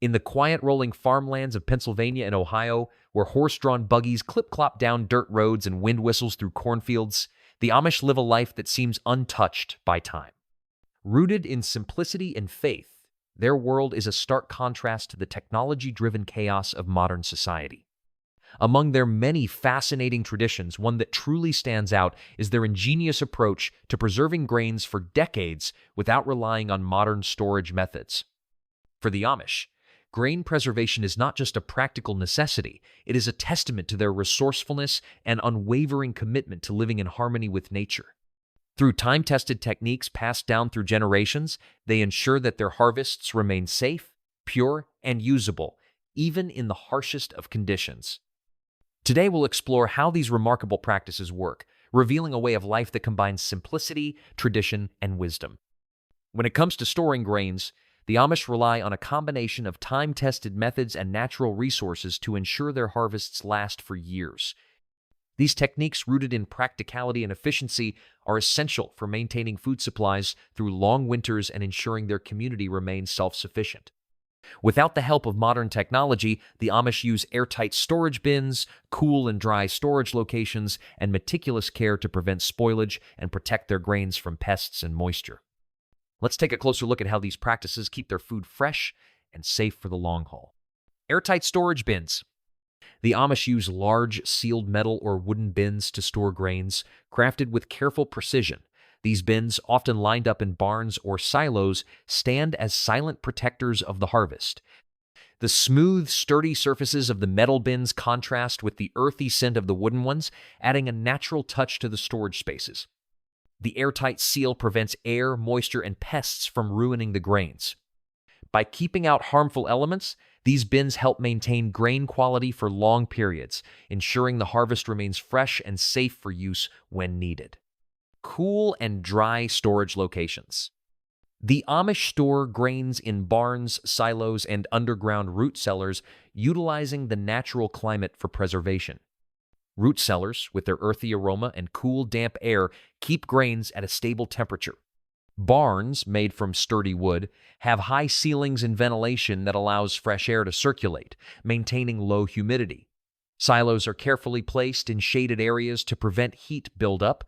In the quiet rolling farmlands of Pennsylvania and Ohio, where horse-drawn buggies clip-clop down dirt roads and wind whistles through cornfields, the Amish live a life that seems untouched by time. Rooted in simplicity and faith, their world is a stark contrast to the technology-driven chaos of modern society. Among their many fascinating traditions, one that truly stands out is their ingenious approach to preserving grains for decades without relying on modern storage methods. For the Amish, grain preservation is not just a practical necessity, it is a testament to their resourcefulness and unwavering commitment to living in harmony with nature. Through time-tested techniques passed down through generations, they ensure that their harvests remain safe, pure, and usable, even in the harshest of conditions. Today we'll explore how these remarkable practices work, revealing a way of life that combines simplicity, tradition, and wisdom. When it comes to storing grains, the Amish rely on a combination of time-tested methods and natural resources to ensure their harvests last for years. These techniques, rooted in practicality and efficiency, are essential for maintaining food supplies through long winters and ensuring their community remains self-sufficient. Without the help of modern technology, the Amish use airtight storage bins, cool and dry storage locations, and meticulous care to prevent spoilage and protect their grains from pests and moisture. Let's take a closer look at how these practices keep their food fresh and safe for the long haul. Airtight storage bins. The Amish use large, sealed metal or wooden bins to store grains, crafted with careful precision. These bins, often lined up in barns or silos, stand as silent protectors of the harvest. The smooth, sturdy surfaces of the metal bins contrast with the earthy scent of the wooden ones, adding a natural touch to the storage spaces. The airtight seal prevents air, moisture, and pests from ruining the grains. By keeping out harmful elements, these bins help maintain grain quality for long periods, ensuring the harvest remains fresh and safe for use when needed. Cool and dry storage locations. The Amish store grains in barns, silos, and underground root cellars, utilizing the natural climate for preservation. Root cellars, with their earthy aroma and cool, damp air, keep grains at a stable temperature. Barns, made from sturdy wood, have high ceilings and ventilation that allows fresh air to circulate, maintaining low humidity. Silos are carefully placed in shaded areas to prevent heat buildup.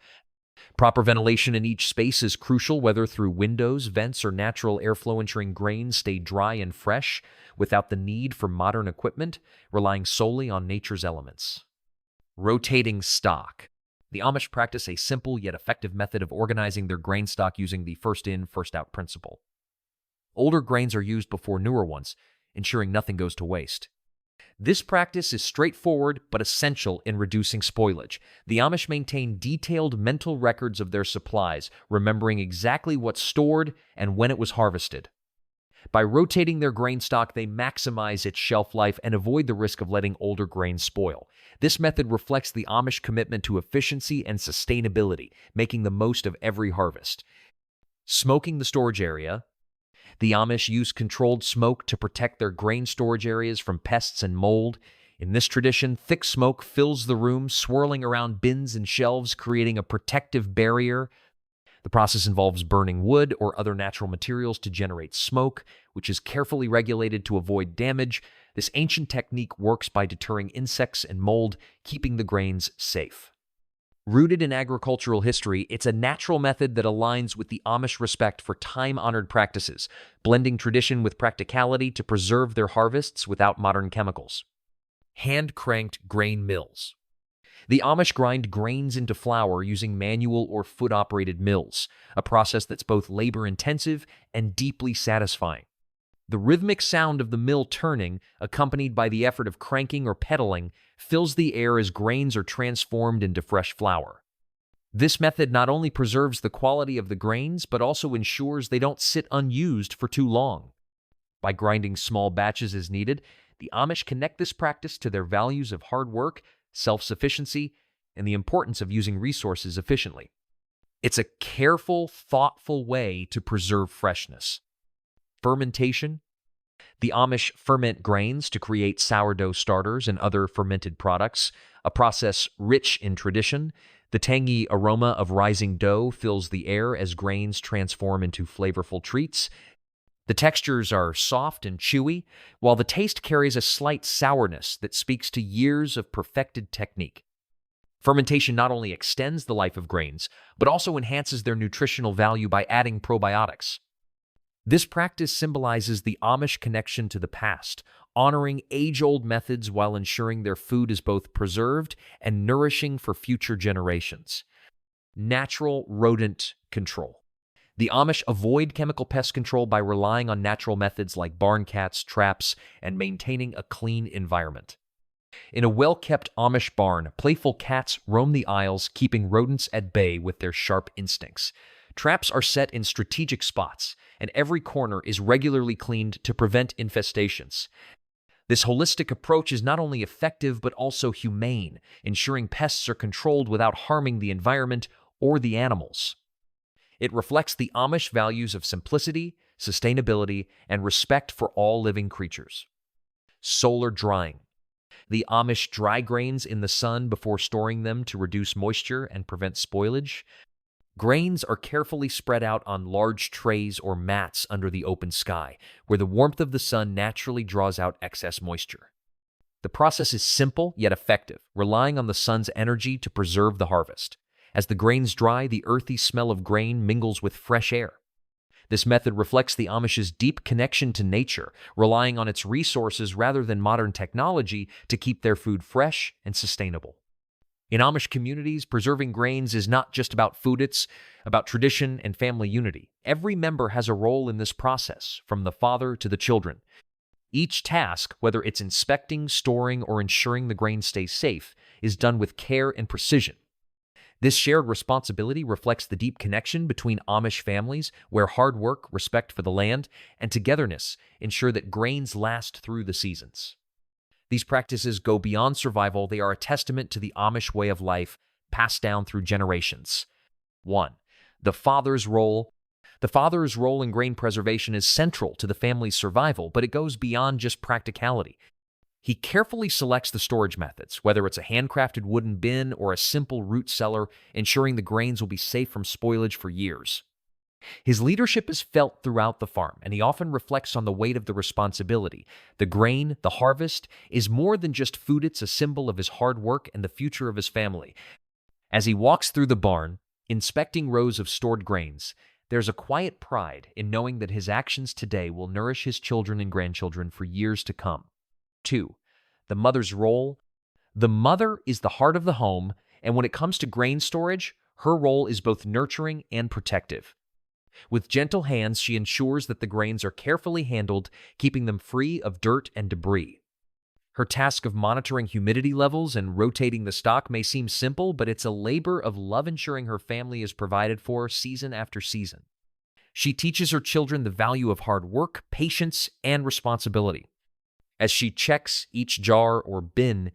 Proper ventilation in each space is crucial, whether through windows, vents, or natural airflow, ensuring grains stay dry and fresh without the need for modern equipment, relying solely on nature's elements. Rotating stock. The Amish practice a simple yet effective method of organizing their grain stock using the first-in, first-out principle. Older grains are used before newer ones, ensuring nothing goes to waste. This practice is straightforward but essential in reducing spoilage. The Amish maintain detailed mental records of their supplies, remembering exactly what's stored and when it was harvested. By rotating their grain stock, they maximize its shelf life and avoid the risk of letting older grains spoil. This method reflects the Amish commitment to efficiency and sustainability, making the most of every harvest. Smoking the storage area. The Amish use controlled smoke to protect their grain storage areas from pests and mold. In this tradition, thick smoke fills the room, swirling around bins and shelves, creating a protective barrier. The process involves burning wood or other natural materials to generate smoke, which is carefully regulated to avoid damage. This ancient technique works by deterring insects and mold, keeping the grains safe. Rooted in agricultural history, it's a natural method that aligns with the Amish respect for time-honored practices, blending tradition with practicality to preserve their harvests without modern chemicals. Hand-cranked grain mills. The Amish grind grains into flour using manual or foot-operated mills, a process that's both labor-intensive and deeply satisfying. The rhythmic sound of the mill turning, accompanied by the effort of cranking or pedaling, fills the air as grains are transformed into fresh flour. This method not only preserves the quality of the grains, but also ensures they don't sit unused for too long. By grinding small batches as needed, the Amish connect this practice to their values of hard work, self-sufficiency, and the importance of using resources efficiently. It's a careful, thoughtful way to preserve freshness. Fermentation. The Amish ferment grains to create sourdough starters and other fermented products, a process rich in tradition. The tangy aroma of rising dough fills the air as grains transform into flavorful treats. The textures are soft and chewy, while the taste carries a slight sourness that speaks to years of perfected technique. Fermentation not only extends the life of grains, but also enhances their nutritional value by adding probiotics. This practice symbolizes the Amish connection to the past, honoring age-old methods while ensuring their food is both preserved and nourishing for future generations. Natural rodent control. The Amish avoid chemical pest control by relying on natural methods like barn cats, traps, and maintaining a clean environment. In a well-kept Amish barn, playful cats roam the aisles, keeping rodents at bay with their sharp instincts. Traps are set in strategic spots, and every corner is regularly cleaned to prevent infestations. This holistic approach is not only effective but also humane, ensuring pests are controlled without harming the environment or the animals. It reflects the Amish values of simplicity, sustainability, and respect for all living creatures. Solar drying. The Amish dry grains in the sun before storing them to reduce moisture and prevent spoilage. Grains are carefully spread out on large trays or mats under the open sky, where the warmth of the sun naturally draws out excess moisture. The process is simple yet effective, relying on the sun's energy to preserve the harvest. As the grains dry, the earthy smell of grain mingles with fresh air. This method reflects the Amish's deep connection to nature, relying on its resources rather than modern technology to keep their food fresh and sustainable. In Amish communities, preserving grains is not just about food, it's about tradition and family unity. Every member has a role in this process, from the father to the children. Each task, whether it's inspecting, storing, or ensuring the grain stays safe, is done with care and precision. This shared responsibility reflects the deep connection between Amish families, where hard work, respect for the land, and togetherness ensure that grains last through the seasons. These practices go beyond survival. They are a testament to the Amish way of life passed down through generations. 1. The father's role. The father's role in grain preservation is central to the family's survival, but it goes beyond just practicality. He carefully selects the storage methods, whether it's a handcrafted wooden bin or a simple root cellar, ensuring the grains will be safe from spoilage for years. His leadership is felt throughout the farm, and he often reflects on the weight of the responsibility. The grain, the harvest, is more than just food, it's a symbol of his hard work and the future of his family. As he walks through the barn, inspecting rows of stored grains, there's a quiet pride in knowing that his actions today will nourish his children and grandchildren for years to come. 2. The mother's role. The mother is the heart of the home, and when it comes to grain storage, her role is both nurturing and protective. With gentle hands, she ensures that the grains are carefully handled, keeping them free of dirt and debris. Her task of monitoring humidity levels and rotating the stock may seem simple, but it's a labor of love, ensuring her family is provided for season after season. She teaches her children the value of hard work, patience, and responsibility. As she checks each jar or bin,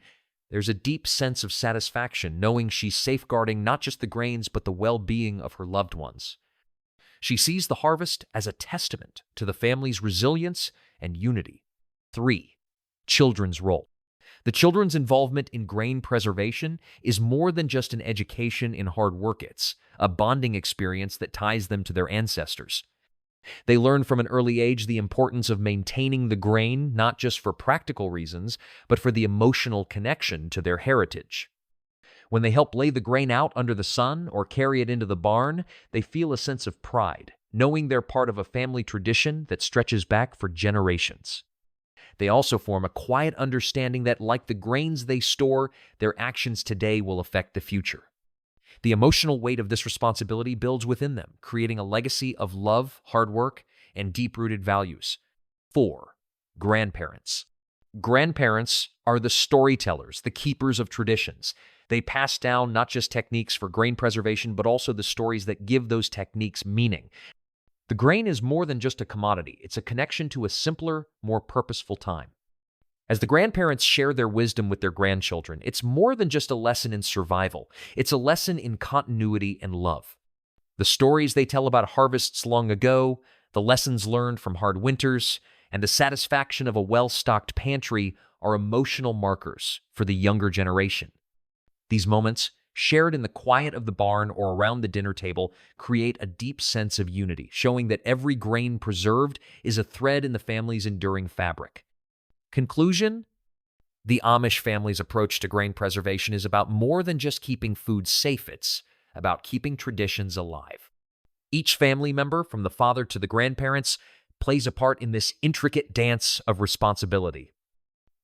there's a deep sense of satisfaction knowing she's safeguarding not just the grains but the well-being of her loved ones. She sees the harvest as a testament to the family's resilience and unity. 3. Children's role. The children's involvement in grain preservation is more than just an education in hard work. It's a bonding experience that ties them to their ancestors. They learn from an early age the importance of maintaining the grain, not just for practical reasons, but for the emotional connection to their heritage. When they help lay the grain out under the sun or carry it into the barn, they feel a sense of pride, knowing they're part of a family tradition that stretches back for generations. They also form a quiet understanding that, like the grains they store, their actions today will affect the future. The emotional weight of this responsibility builds within them, creating a legacy of love, hard work, and deep-rooted values. 4. Grandparents. Grandparents are the storytellers, the keepers of traditions. They pass down not just techniques for grain preservation, but also the stories that give those techniques meaning. The grain is more than just a commodity. It's a connection to a simpler, more purposeful time. As the grandparents share their wisdom with their grandchildren, it's more than just a lesson in survival. It's a lesson in continuity and love. The stories they tell about harvests long ago, the lessons learned from hard winters, and the satisfaction of a well-stocked pantry are emotional markers for the younger generation. These moments shared in the quiet of the barn or around the dinner table, create a deep sense of unity, showing that every grain preserved is a thread in the family's enduring fabric. Conclusion: the Amish family's approach to grain preservation is about more than just keeping food safe, it's about keeping traditions alive. Each family member, from the father to the grandparents, plays a part in this intricate dance of responsibility.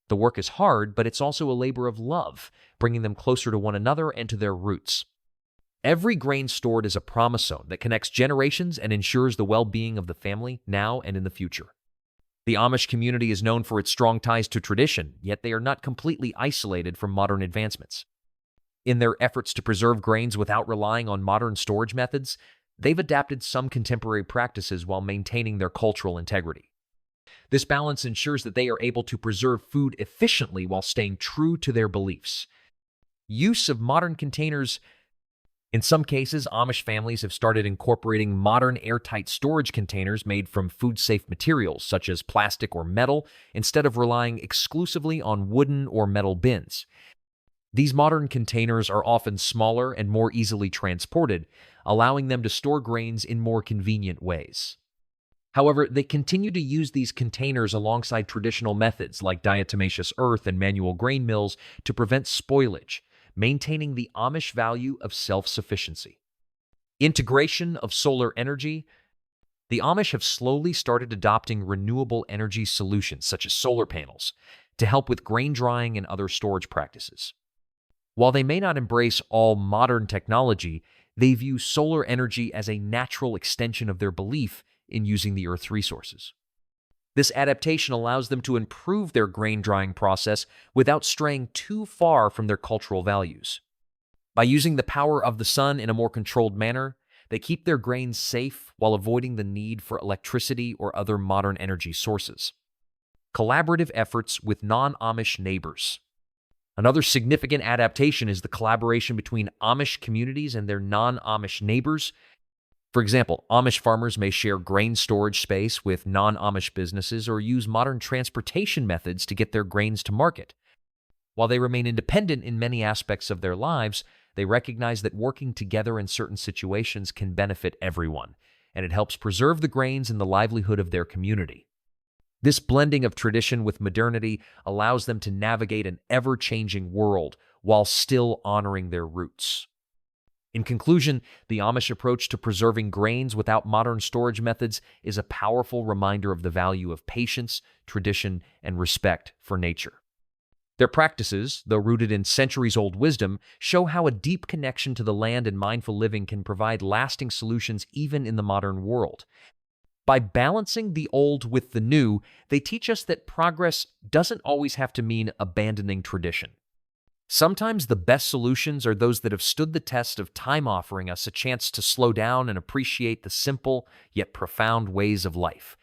The work is hard, but it's also a labor of love, bringing them closer to one another and to their roots. Every grain stored is a chromosome that connects generations and ensures the well-being of the family now and in the future. The Amish community is known for its strong ties to tradition, yet they are not completely isolated from modern advancements. In their efforts to preserve grains without relying on modern storage methods, they've adapted some contemporary practices while maintaining their cultural integrity. This balance ensures that they are able to preserve food efficiently while staying true to their beliefs. Use of modern containers. In some cases, Amish families have started incorporating modern airtight storage containers made from food-safe materials, such as plastic or metal, instead of relying exclusively on wooden or metal bins. These modern containers are often smaller and more easily transported, allowing them to store grains in more convenient ways. However, they continue to use these containers alongside traditional methods like diatomaceous earth and manual grain mills to prevent spoilage, maintaining the Amish value of self-sufficiency. Integration of solar energy. The Amish have slowly started adopting renewable energy solutions such as solar panels to help with grain drying and other storage practices. While they may not embrace all modern technology, they view solar energy as a natural extension of their belief in using the Earth's resources. This adaptation allows them to improve their grain drying process without straying too far from their cultural values. By using the power of the sun in a more controlled manner, they keep their grains safe while avoiding the need for electricity or other modern energy sources. Collaborative efforts with non-Amish neighbors. Another significant adaptation is the collaboration between Amish communities and their non-Amish neighbors. For example, Amish farmers may share grain storage space with non-Amish businesses or use modern transportation methods to get their grains to market. While they remain independent in many aspects of their lives, they recognize that working together in certain situations can benefit everyone, and it helps preserve the grains and the livelihood of their community. This blending of tradition with modernity allows them to navigate an ever-changing world while still honoring their roots. In conclusion, the Amish approach to preserving grains without modern storage methods is a powerful reminder of the value of patience, tradition, and respect for nature. Their practices, though rooted in centuries-old wisdom, show how a deep connection to the land and mindful living can provide lasting solutions even in the modern world. By balancing the old with the new, they teach us that progress doesn't always have to mean abandoning tradition. Sometimes the best solutions are those that have stood the test of time, offering us a chance to slow down and appreciate the simple yet profound ways of life.